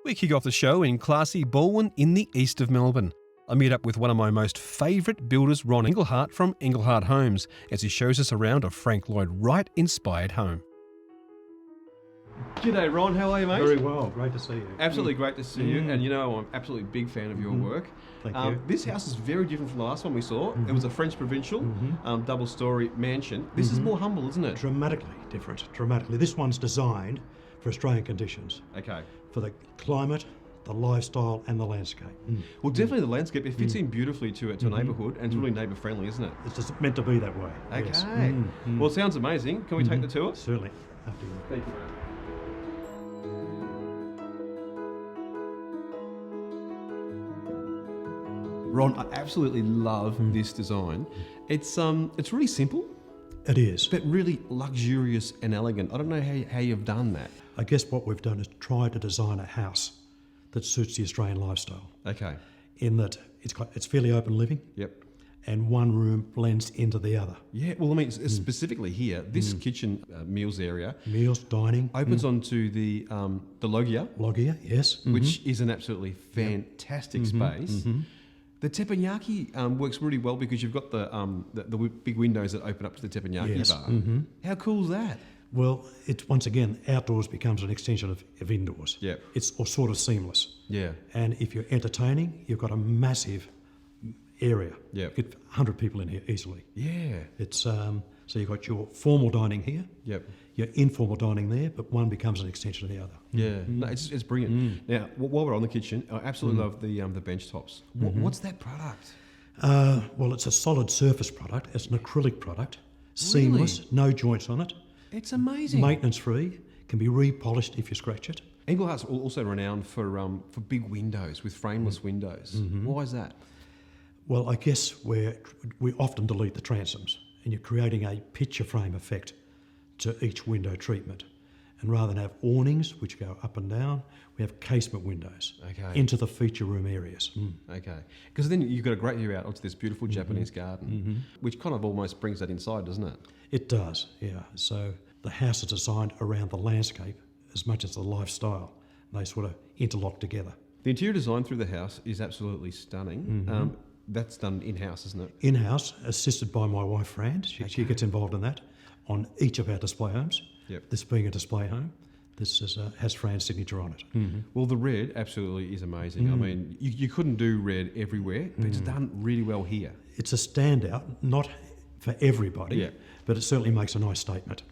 We kick off the show in classy Balwyn in the east of Melbourne. I meet up with one of my most favourite builders, Ron Englehart from Englehart Homes, as he shows us around a Frank Lloyd Wright inspired home. G'day Ron, how are you, mate? Very well, great to see you. Absolutely great to see you, and you know I'm absolutely big fan of your work. Thank you. This house is very different from the last one we saw. It was a French provincial, double-storey mansion. This is more humble, isn't it? Dramatically different, dramatically. This one's designed for Australian conditions. Okay. For the climate, the lifestyle and the landscape. Well, definitely the landscape, it fits in beautifully to a neighbourhood, and it's really neighbour-friendly, isn't it? It's just meant to be that way. Okay. Yes. Well, it sounds amazing. Can we take the tour? Certainly. After you. Thank you, mate. Ron, I absolutely love this design. It's really simple, It is. but really luxurious and elegant. I don't know how you've done that. I guess what we've done is try to design a house that suits the Australian lifestyle, Okay. in that it's fairly open living, Yep. and one room blends into the other. Yeah. Well, I mean, specifically here, this kitchen meals area Meals, dining, opens onto the loggia, loggia, yes. which is an absolutely fantastic space. The teppanyaki works really well because you've got the big windows that open up to the teppanyaki Yes. bar. How cool is that? Well, it's once again, outdoors becomes an extension of indoors. Yeah. It's sort of seamless. Yeah. And if you're entertaining, you've got a massive area. Yeah. You get 100 people in here easily. Yeah. It's so you've got your formal dining here, Yep. your informal dining there, but one becomes an extension of the other. Yeah. No, it's brilliant. Now, while we're on the kitchen, I absolutely love the bench tops. What's that product? Well, it's a solid surface product. It's an acrylic product, seamless, no joints on it, It's amazing. maintenance free, can be repolished if you scratch it. Englehart's also renowned for big windows with frameless windows. Why is that? Well, I guess we often delete the transoms, and you're creating a picture frame effect to each window treatment. And rather than have awnings, which go up and down, we have casement windows into the feature room areas. Okay. Because then you've got a great view out onto this beautiful Japanese garden, which kind of almost brings that inside, doesn't it? It does, yeah. So the house is designed around the landscape as much as the lifestyle. They sort of interlock together. The interior design through the house is absolutely stunning. That's done in-house, isn't it? In-house, assisted by my wife, Fran. She gets involved in that on each of our display homes. Yep. This being a display home, this has Fran's signature on it. Well, the red absolutely is amazing. I mean, you couldn't do red everywhere, but it's done really well here. It's a standout, not for everybody, but it certainly makes a nice statement.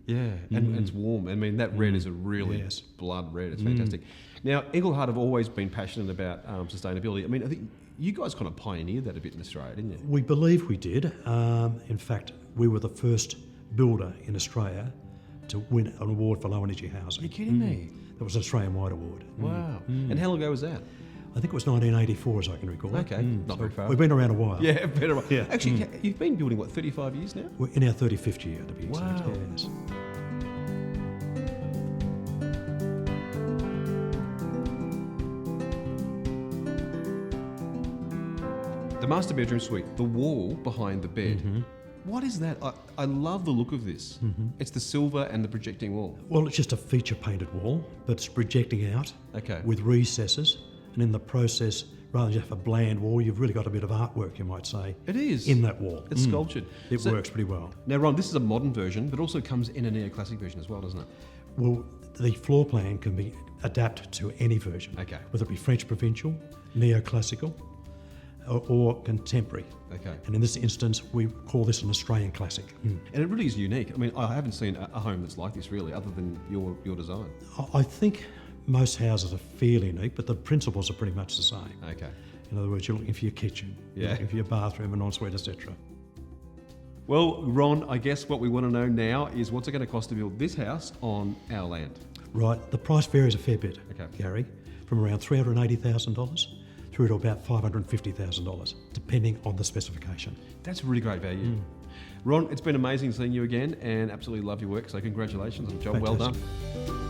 Yeah, and it's warm. I mean, that red is a really blood red. It's fantastic. Now, Englehart have always been passionate about sustainability. I mean, I think you guys kind of pioneered that a bit in Australia, didn't you? We believe we did. In fact, we were the first builder in Australia to win an award for low energy housing. You're kidding me? That was an Australian-wide award. Wow. And how long ago was that? I think it was 1984, as I can recall. Okay, not very far. We've been around a while. Yeah, better. Yeah. Actually, you've been building, what, 35 years now? We're in our 35th year, to be exact. Wow. Yes. The master bedroom suite, the wall behind the bed. What is that? I love the look of this. It's the silver and the projecting wall. Well, it's just a feature painted wall, but it's projecting out Okay. with recesses, and in the process, rather than just have a bland wall, you've really got a bit of artwork, you might say, It is. in that wall. It's sculptured. It So- works pretty well. Now, Ron, this is a modern version, but also comes in a neoclassic version as well, doesn't it? Well, the floor plan can be adapted to any version, Okay. whether it be French provincial, neoclassical, or contemporary. Okay. And in this instance, we call this an Australian classic. And it really is unique. I mean, I haven't seen a home that's like this, really, other than your design. I think most houses are fairly unique, but the principles are pretty much the same. Okay. In other words, you're looking for your kitchen, you're looking for your bathroom, an ensuite, etc. Well, Ron, I guess what we want to know now is what's it going to cost to build this house on our land? Right, the price varies a fair bit, Okay. Gary, from around $380,000 through to about $550,000, depending on the specification. That's really great value. Ron, it's been amazing seeing you again and absolutely love your work, so congratulations on the job. Well done. Fantastic.